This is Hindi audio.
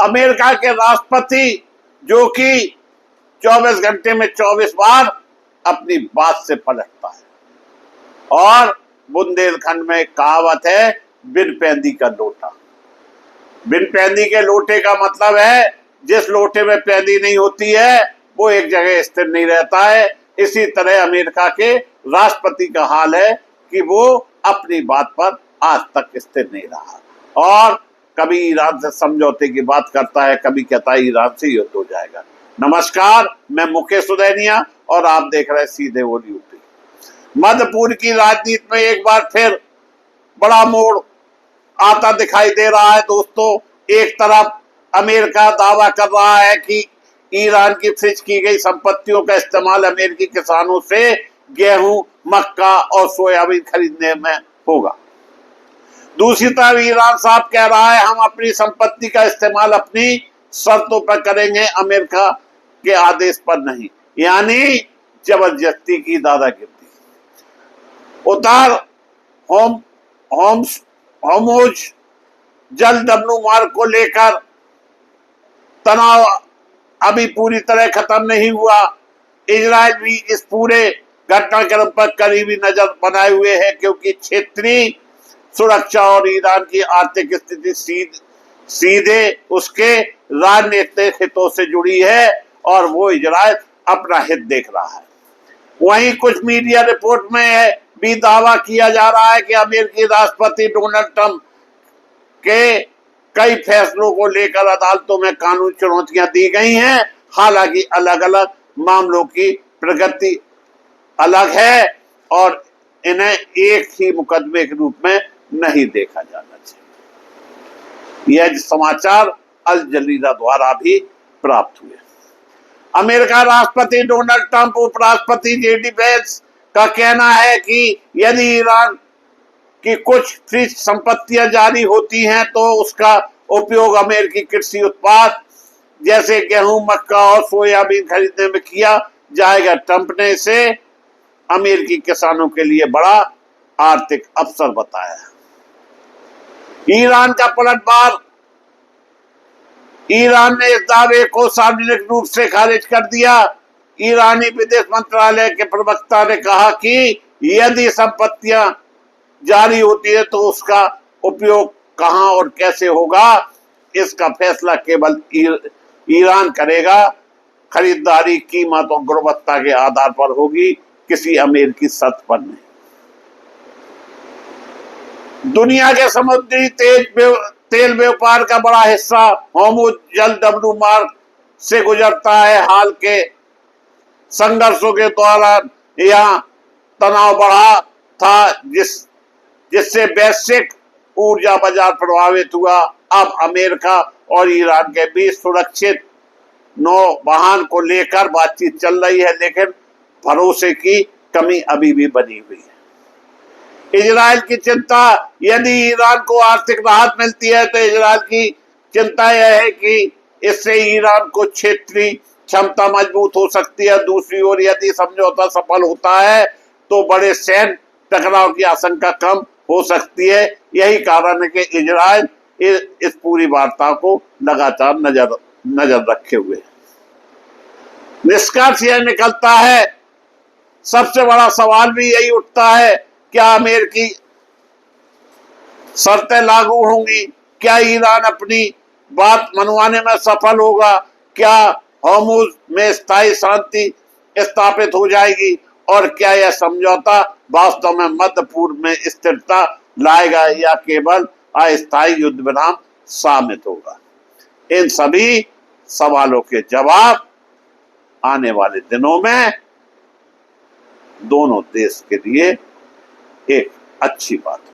अमेरिका के राष्ट्रपति जो कि 24 घंटे में 24 बार अपनी बात से पलटता है। और बुंदेलखंड में कहावत है, बिन पैंदी का लोटा। बिन पैंदी के लोटे का मतलब है जिस लोटे में पैंदी नहीं होती है वो एक जगह स्थिर नहीं रहता है। इसी तरह अमेरिका के राष्ट्रपति का हाल है कि वो अपनी बात पर आज तक स्थिर नहीं रहा और कभी ईरान से समझौते की बात करता है, कभी कहता है ईरान से युद्ध हो जाएगा। नमस्कार, मैं मुकेश सुदैनिया और आप देख रहे हैं सीधे बोल यूपी। मध्य पूर्व की राजनीति में एक बार फिर बड़ा मोड़ आता दिखाई दे रहा है दोस्तों। एक तरफ अमेरिका दावा कर रहा है कि ईरान की फ्रीज की गई संपत्तियों का इस्तेमाल अमेरिकी किसानों से गेहूं, मक्का और सोयाबीन खरीदने में होगा। दूसरी तरफ ईरान साहब कह रहा है हम अपनी संपत्ति का इस्तेमाल अपनी शर्तों पर करेंगे, अमेरिका के आदेश पर नहीं, यानी जबरदस्ती की दादागिरी। उधर होर्मुज जल डब्ल्यू मार्ग को लेकर तनाव अभी पूरी तरह खत्म नहीं हुआ। इजराइल भी इस पूरे घटनाक्रम पर करीबी नजर बनाए हुए है क्योंकि क्षेत्रीय सुरक्षा और ईरान की आर्थिक स्थिति सीधे उसके राजनीतिक हितों से जुड़ी है और वो इजराइल अपना हित देख रहा है। वहीं कुछ मीडिया रिपोर्ट में भी दावा किया जा रहा है कि अमेरिकी राष्ट्रपति डोनाल्ड ट्रंप के कई फैसलों को लेकर अदालतों में कानूनी चुनौतियां दी गई हैं। हालांकि अलग अलग मामलों की प्रगति अलग है और इन्हें एक ही मुकदमे के रूप में नहीं देखा जाना चाहिए। यह समाचार अल जजीरा द्वारा भी प्राप्त हुए। अमेरिका राष्ट्रपति डोनाल्ड ट्रंप, उपराष्ट्रपति जेडी वेंस का कहना है कि यदि ईरान की कुछ फ्रीज संपत्तियां जारी होती हैं तो उसका उपयोग अमेरिकी कृषि उत्पाद जैसे गेहूं, मक्का और सोयाबीन खरीदने में किया जाएगा। ट्रंप ने इसे अमेरिकी किसानों के लिए बड़ा आर्थिक अवसर बताया। ईरान का पलटवार। ईरान ने इस दावे को सार्वजनिक रूप से खारिज कर दिया। ईरानी विदेश मंत्रालय के प्रवक्ता ने कहा कि यदि संपत्तियां जारी होती है तो उसका उपयोग कहां और कैसे होगा, इसका फैसला केवल ईरान करेगा। खरीदारी कीमत और गुणवत्ता के आधार पर होगी, किसी अमेरिकी शर्त पर नहीं। दुनिया के समुद्री तेल व्यापार का बड़ा हिस्सा होर्मुज जल डब्ल्यू मार्ग से गुजरता है। हाल के संघर्षों के दौरान यहाँ तनाव बढ़ा था जिससे वैश्विक ऊर्जा बाजार प्रभावित हुआ। अब अमेरिका और ईरान के बीच सुरक्षित नौवहन को लेकर बातचीत चल रही है, लेकिन भरोसे की कमी अभी भी बनी हुई है। इजराइल की चिंता, यदि ईरान को आर्थिक राहत मिलती है तो इजराइल की चिंता यह है कि इससे ईरान को क्षेत्रीय क्षमता मजबूत हो सकती है। दूसरी ओर यदि समझौता सफल होता है तो बड़े सैन्य टकराव की आशंका कम हो सकती है। यही कारण है कि इजराइल इस पूरी वार्ता को लगातार नजर रखे हुए है। निष्कर्ष यह निकलता है, सबसे बड़ा सवाल भी यही उठता है, क्या अमेरिकी शर्तें लागू होंगी? क्या ईरान अपनी बात मनवाने में सफल होगा? क्या होर्मुज में स्थायी शांति स्थापित हो जाएगी? और क्या यह समझौता वास्तव में मध्य पूर्व में स्थिरता लाएगा या केवल अस्थायी युद्ध विराम साबित होगा? इन सभी सवालों के जवाब आने वाले दिनों में दोनों देश के लिए एक अच्छी बात है।